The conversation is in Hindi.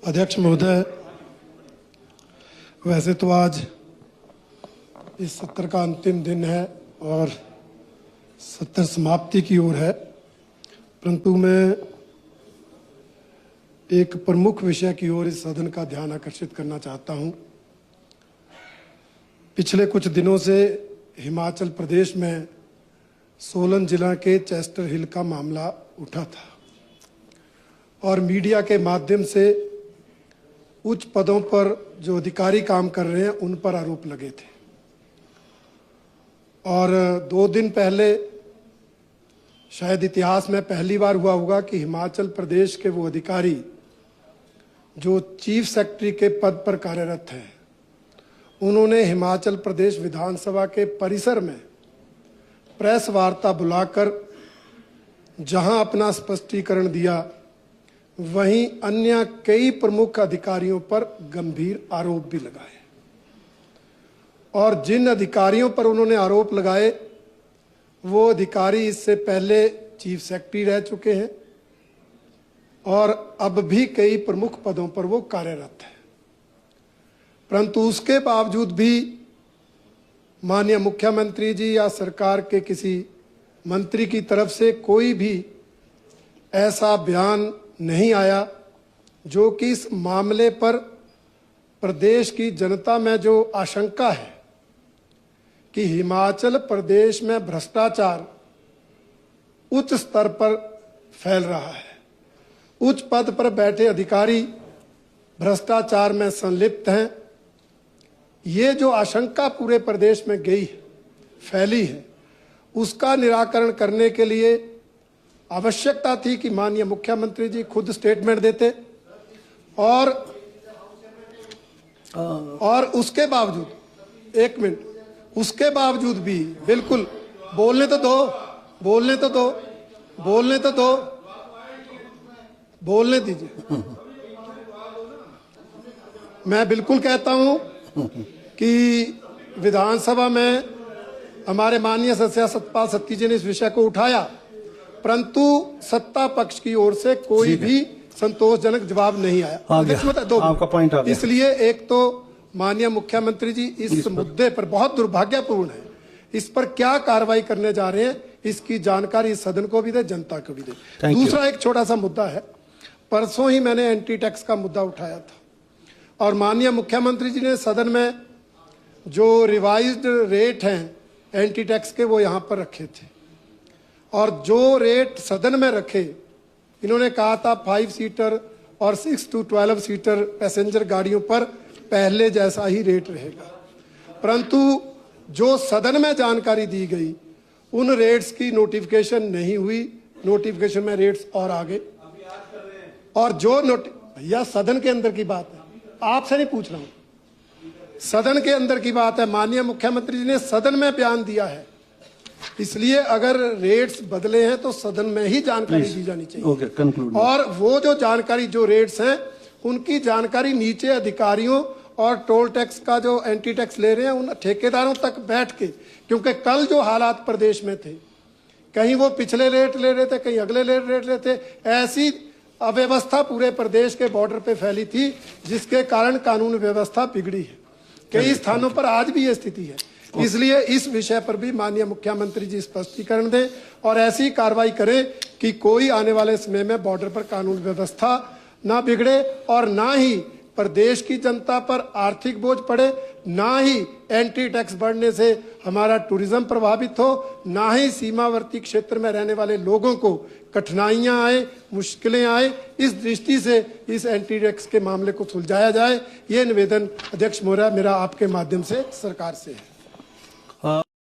अध्यक्ष महोदय, वैसे तो आज इस सत्र का अंतिम दिन है और सत्र समाप्ति की ओर है, परंतु मैं एक प्रमुख विषय की ओर इस सदन का ध्यान आकर्षित करना चाहता हूं। पिछले कुछ दिनों से हिमाचल प्रदेश में सोलन जिला के चेस्टर हिल का मामला उठा था और मीडिया के माध्यम से उच्च पदों पर जो अधिकारी काम कर रहे हैं उन पर आरोप लगे थे। और 2 दिन पहले शायद इतिहास में पहली बार हुआ होगा कि हिमाचल प्रदेश के वो अधिकारी जो चीफ सेक्रेटरी के पद पर कार्यरत हैं, उन्होंने हिमाचल प्रदेश विधानसभा के परिसर में प्रेस वार्ता बुलाकर जहां अपना स्पष्टीकरण दिया, वहीं अन्य कई प्रमुख अधिकारियों पर गंभीर आरोप भी लगाए। और जिन अधिकारियों पर उन्होंने आरोप लगाए वो अधिकारी इससे पहले चीफ सेक्रेटरी रह चुके हैं और अब भी कई प्रमुख पदों पर वो कार्यरत हैं। परंतु उसके बावजूद भी माननीय मुख्यमंत्री जी या सरकार के किसी मंत्री की तरफ से कोई भी ऐसा बयान नहीं आया जो कि इस मामले पर प्रदेश की जनता में जो आशंका है कि हिमाचल प्रदेश में भ्रष्टाचार उच्च स्तर पर फैल रहा है, उच्च पद पर बैठे अधिकारी भ्रष्टाचार में संलिप्त हैं, ये जो आशंका पूरे प्रदेश में फैली है, उसका निराकरण करने के लिए आवश्यकता थी कि माननीय मुख्यमंत्री जी खुद स्टेटमेंट देते और उसके बावजूद, एक मिनट, उसके बावजूद भी बिल्कुल बोलने तो दो, बोलने दीजिए। मैं बिल्कुल कहता हूं कि विधानसभा में हमारे माननीय सदस्य सतपाल सत्ती जी ने इस विषय को उठाया, परंतु सत्ता पक्ष की ओर से कोई भी संतोषजनक जवाब नहीं आया। आपका पॉइंट आ गया। इसलिए एक तो माननीय मुख्यमंत्री जी इस मुद्दे पर बहुत दुर्भाग्यपूर्ण है, इस पर क्या कार्रवाई करने जा रहे हैं इसकी जानकारी इस सदन को भी दे, जनता को भी दे। दूसरा एक छोटा सा मुद्दा है, परसों ही मैंने एंटी टैक्स का मुद्दा उठाया था और माननीय मुख्यमंत्री जी ने सदन में जो रिवाइज्ड रेट हैं एंटी टैक्स के वो यहाँ पर रखे थे और जो रेट सदन में रखे, इन्होंने कहा था 5 सीटर और 6 to 12 सीटर पैसेंजर गाड़ियों पर पहले जैसा ही रेट रहेगा, परंतु जो सदन में जानकारी दी गई उन रेट्स की नोटिफिकेशन नहीं हुई। नोटिफिकेशन में रेट्स और आगे, और जो भैया सदन के अंदर की बात है, आपसे नहीं पूछ रहा हूं, सदन के अंदर की बात है। माननीय मुख्यमंत्री जी ने सदन में बयान दिया है, इसलिए अगर रेट्स बदले हैं तो सदन में ही जानकारी दी जानी चाहिए। और वो जो जानकारी, जो रेट्स हैं उनकी जानकारी नीचे अधिकारियों और टोल टैक्स का जो एंटी टैक्स ले रहे हैं उन ठेकेदारों तक बैठ के, क्योंकि कल जो हालात प्रदेश में थे, कहीं वो पिछले रेट ले रहे थे, कहीं अगले रेट ले रहे थे, ऐसी अव्यवस्था पूरे प्रदेश के बॉर्डर पे फैली थी जिसके कारण कानून व्यवस्था बिगड़ी है। कई स्थानों पर आज भी ये स्थिति है। इसलिए इस विषय पर भी माननीय मुख्यमंत्री जी स्पष्टीकरण दें और ऐसी कार्रवाई करें कि कोई आने वाले समय में बॉर्डर पर कानून व्यवस्था ना बिगड़े और ना ही प्रदेश की जनता पर आर्थिक बोझ पड़े, ना ही एंटी टैक्स बढ़ने से हमारा टूरिज्म प्रभावित हो, ना ही सीमावर्ती क्षेत्र में रहने वाले लोगों को कठिनाइयां आए, मुश्किलें आए। इस दृष्टि से इस एंटी टैक्स के मामले को सुलझाया जाए, ये निवेदन अध्यक्ष महोदय मेरा आपके माध्यम से सरकार से है।